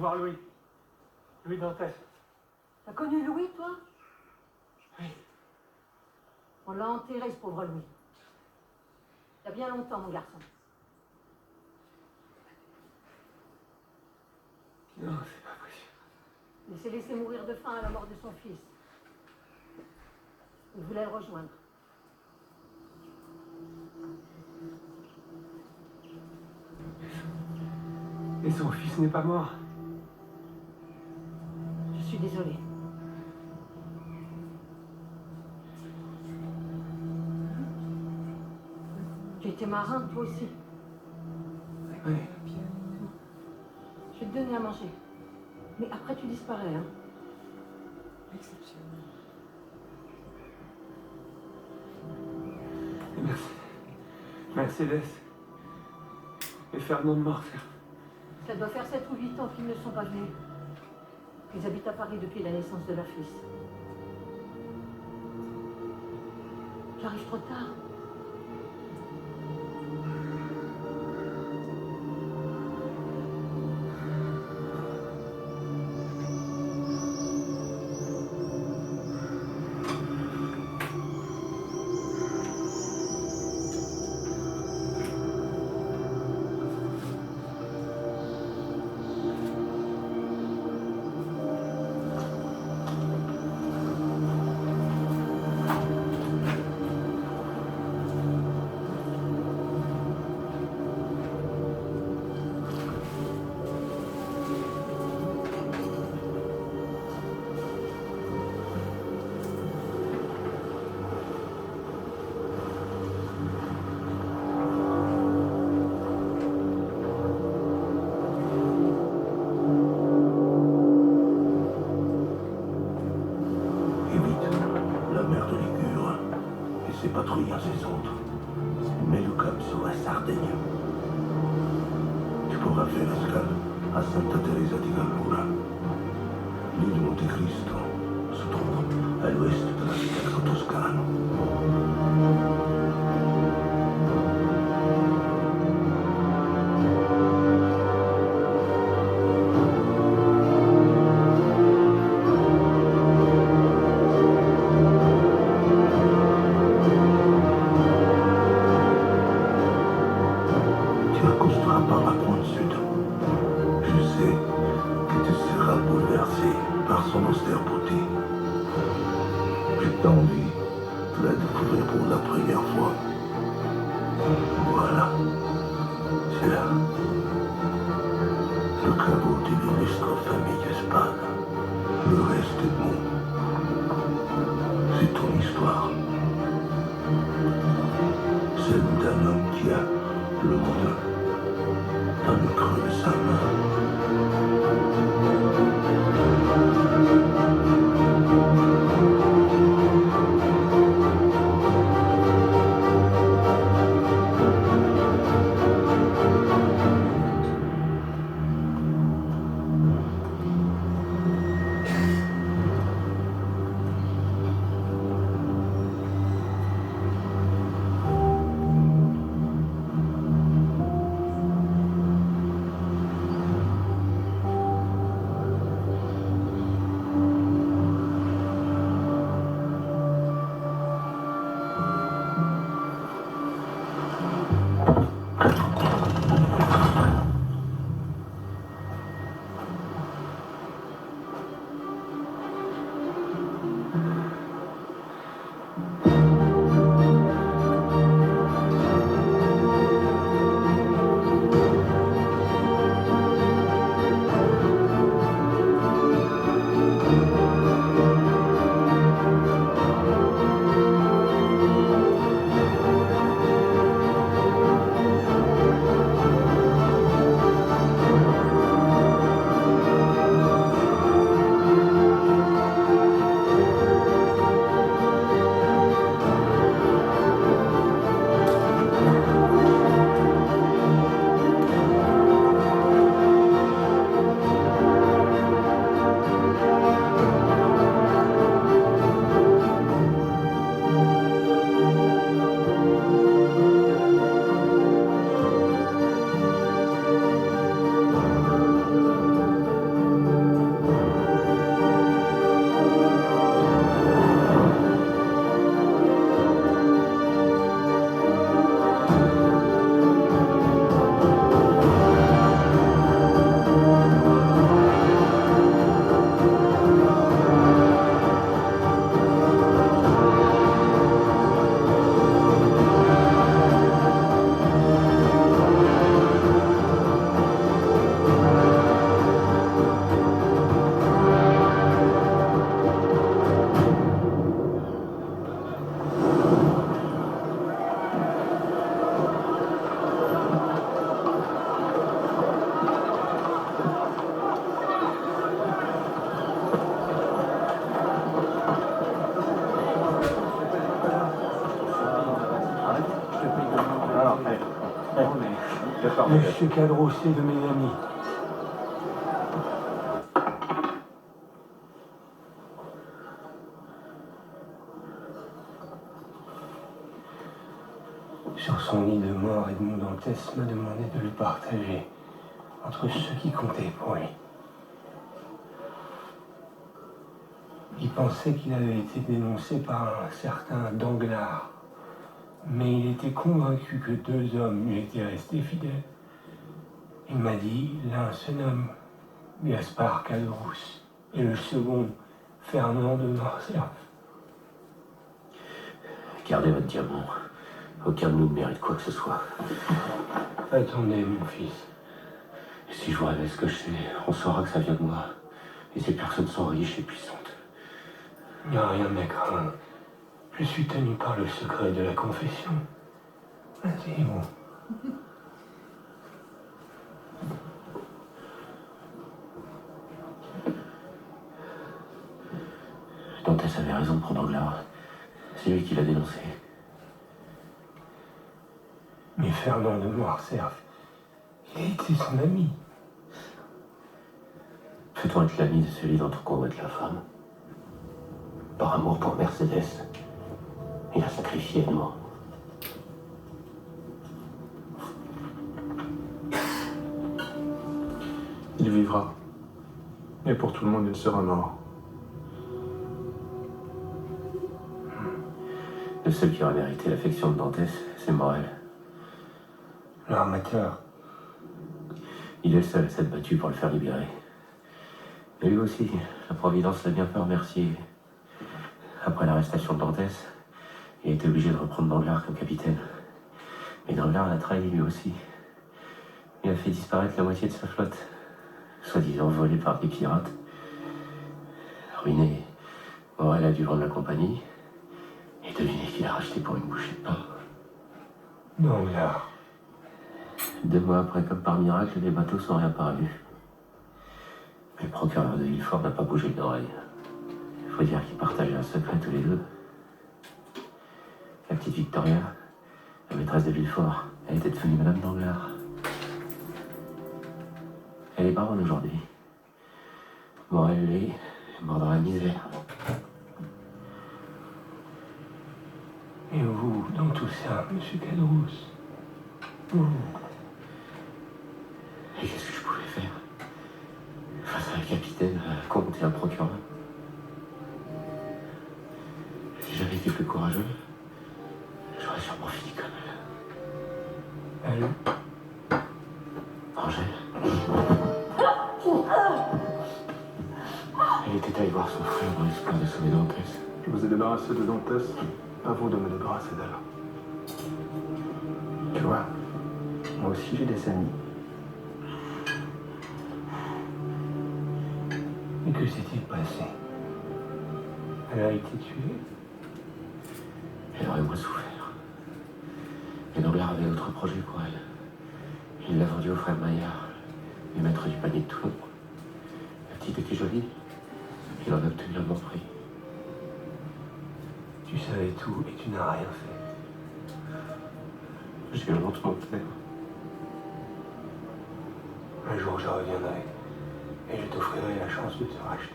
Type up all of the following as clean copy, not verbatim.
voir Louis. Louis Dantès. T'as connu Louis, toi? Oui. On l'a enterré, ce pauvre Louis. Il y a bien longtemps, mon garçon. Non, c'est pas possible. Il s'est laissé mourir de faim à la mort de son fils. Il voulait le rejoindre. Et son fils n'est pas mort. Je suis désolée. Tu étais marin, toi aussi. Oui. Je vais te donner à manger. Mais après, tu disparais, hein. Exceptionnel. Et Mercedes. Et Fernand de Morcerf. Ça doit faire 7 ou 8 ans qu'ils ne sont pas venus. Ils habitent à Paris depuis la naissance de leur fils. J'arrive trop tard. Patrouille à ses centres. Mais le cap sera Sardaigne. Tu pourras faire escale à Santa Teresa di Gallura. L'île Monte Cristo se trouve à l'ouest de la Piazza Toscana. D'accord, monsieur. Monsieur Cadros, c'est de mes amis. Sur son lit de mort, Edmond Dantès m'a demandé de le partager entre ceux qui comptaient pour lui. Il pensait qu'il avait été dénoncé par un certain Danglars, mais il était convaincu que 2 hommes lui étaient restés fidèles. Il m'a dit, l'un se nomme Gaspard Cadrousse et le second Fernand de Morcerf. Gardez votre diamant. Aucun de nous ne mérite quoi que ce soit. Attendez, mon fils. Et si je vous révèle ce que je sais, on saura que ça vient de moi. Et ces personnes sont riches et puissantes. Il n'y a rien à craindre. Je suis tenu par le secret de la confession. Asseyez-vous. Dantès avait raison pour Danglars. C'est lui qui l'a dénoncé. Mais Fernand de Morcerf, il a été son ami. Peut-on être l'ami de celui dont on convoite la femme? Par amour pour Mercédès, il a sacrifié Edmond. Il vivra. Et pour tout le monde, il sera mort. Le seul qui aurait mérité l'affection de Dantès, c'est Morel. L'armateur. Il est le seul à s'être battu pour le faire libérer. Et lui aussi, la Providence l'a bien fait remercier. Après l'arrestation de Dantès, il a été obligé de reprendre Danglars comme capitaine. Mais Danglars l'a trahi lui aussi. Il a fait disparaître la moitié de sa flotte, soi-disant volée par des pirates. Ruiné, Morel a dû vendre la compagnie. Et devinez qui l'a racheté pour une bouchée de pain. Danglars. 2 mois après, comme par miracle, les bateaux sont réapparus. Mais le procureur de Villefort n'a pas bougé une oreille. Il faut dire qu'ils partageaient un secret tous les deux. La petite Victoria, la maîtresse de Villefort, elle était devenue Madame Danglars. Elle est baronne aujourd'hui. Morel est mort dans la misère. Et vous, dans tout ça, monsieur Cadrousse, vous, Et qu'est-ce que je pouvais faire face à un capitaine, un comte et un procureur? Si j'avais été plus courageux, j'aurais sûrement fini comme elle. allô? Angèle. Elle était allée voir son frère dans l'espoir de sauver Dantès. Je vous ai débarrassé de Dantès. À vous de me débarrasser d'elle. Tu vois, moi aussi j'ai des amis. Mais que s'est-il passé? Elle a été tuée? Elle aurait moins souffert. Mais Danglars avait d'autres projets pour elle. Il l'a vendue au frère Maillard, le maître du panier de Toulon. La petite était jolie. Il en a obtenu un bon prix. Tu savais tout et tu n'as rien fait. J'ai honte, mon père. Un jour je reviendrai et je t'offrirai la chance de te racheter.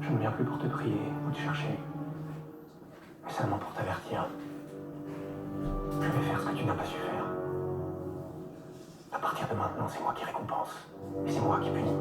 Je ne viens plus pour te prier ou te chercher, mais seulement pour t'avertir. Je vais faire ce que tu n'as pas su faire. À partir de maintenant, c'est moi qui récompense, et c'est moi qui punis.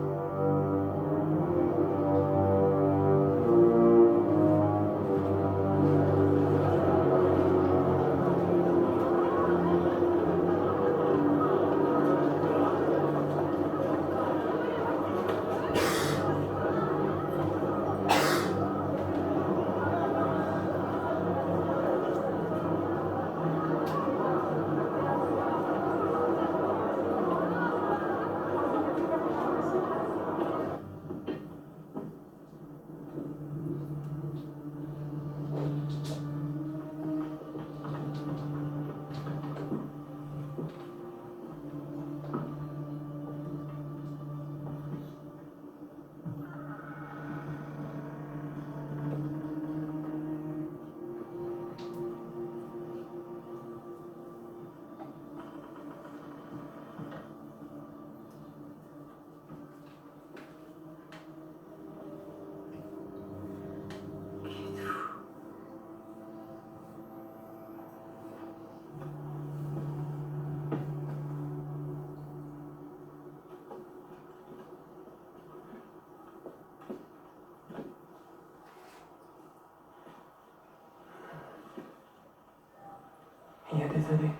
des années,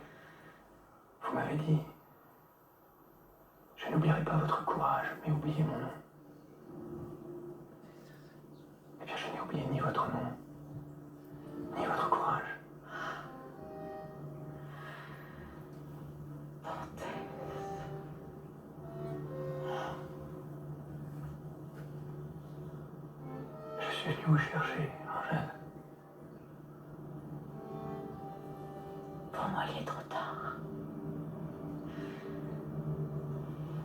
vous m'avez dit, je n'oublierai pas votre courage, mais oubliez mon nom. Eh bien, je n'ai oublié ni votre nom, ni votre courage. Je suis venu vous chercher, Angèle. Pour moi, il est trop tard.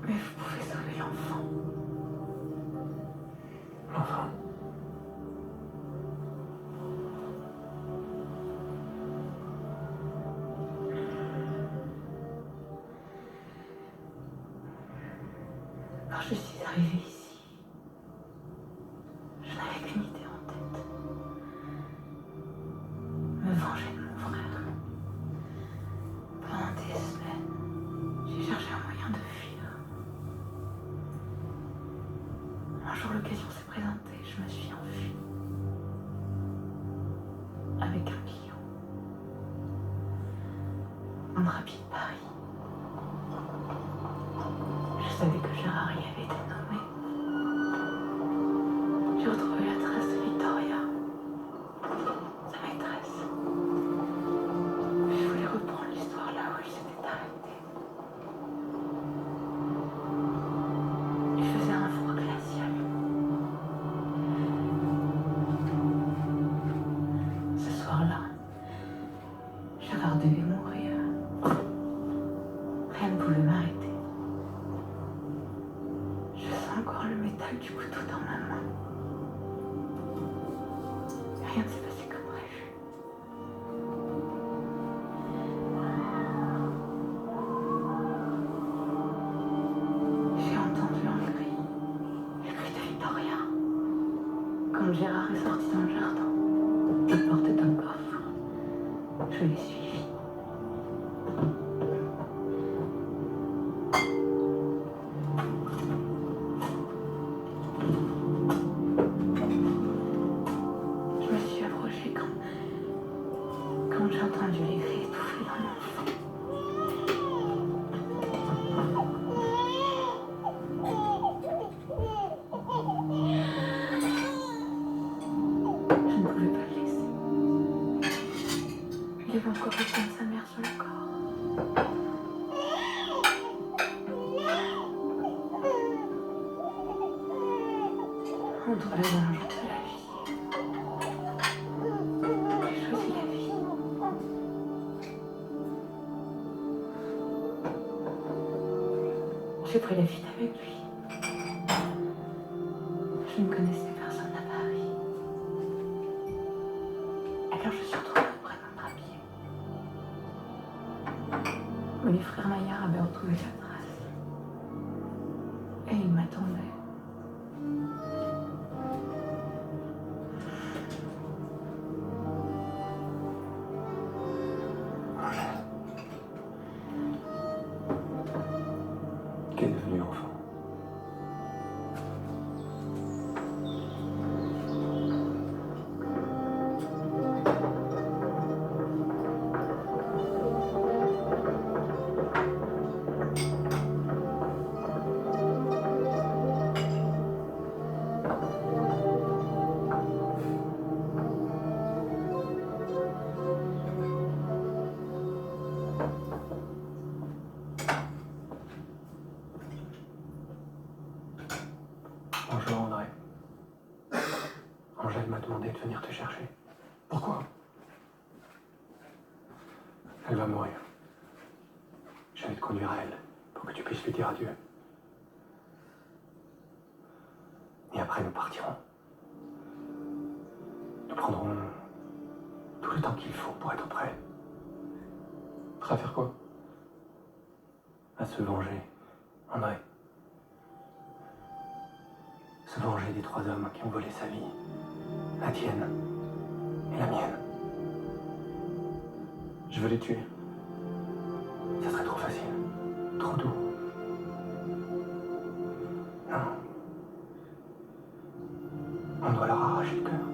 Mais vous pouvez sauver l'enfant. L'enfant. Quand je suis arrivée ici, je n'avais qu'une idée en tête. Me venger de mon frère. Pendant des semaines, j'ai cherché un moyen de fuir. Un jour, l'occasion s'est présentée, je me suis enfuie. Avec un client. Un drapier de Paris. Je savais que Gérard y avait été nommé. J'ai retrouvé la trace de Victoria, sa maîtresse. Je voulais reprendre l'histoire là où elle s'était arrêtée. Il faisait un froid glacial. Ce soir-là, Gérard devait mourir. Rien ne pouvait m'arrêter. Je sens encore le métal du couteau dans ma main. Rien ne s'est passé comme prévu. J'ai entendu un cri. Le cri de Victoria. Quand Gérard est sorti dans le jardin, il portait un coffre. Je l'ai suivi. Je me suis approchée quand j'ai entendu les cris étouffés dans mon fond. Je ne pouvais pas le laisser. Il y avait encore le sang de sa mère sur le corps. Entre les vengeances de la vie. J'ai choisi la vie. J'ai pris la fuite avec lui. Je ne connaissais personne à Paris. Alors je suis retrouvée auprès d'un drapier. Mais les frères Maillard avaient retrouvé la trace. Et ils m'attendaient. Qu'est devenu enfant? Bonjour André. Angèle m'a demandé de venir te chercher. Pourquoi? Elle va mourir. Je vais te conduire à elle pour que tu puisses lui dire adieu. Et après, nous partirons. Nous prendrons tout le temps qu'il faut pour être prêts. Prêt à faire quoi? À se venger, André. Se venger des 3 hommes qui ont volé sa vie. La tienne et la mienne. Je veux les tuer. Ça serait trop facile. Trop doux. Non. On doit leur arracher le cœur.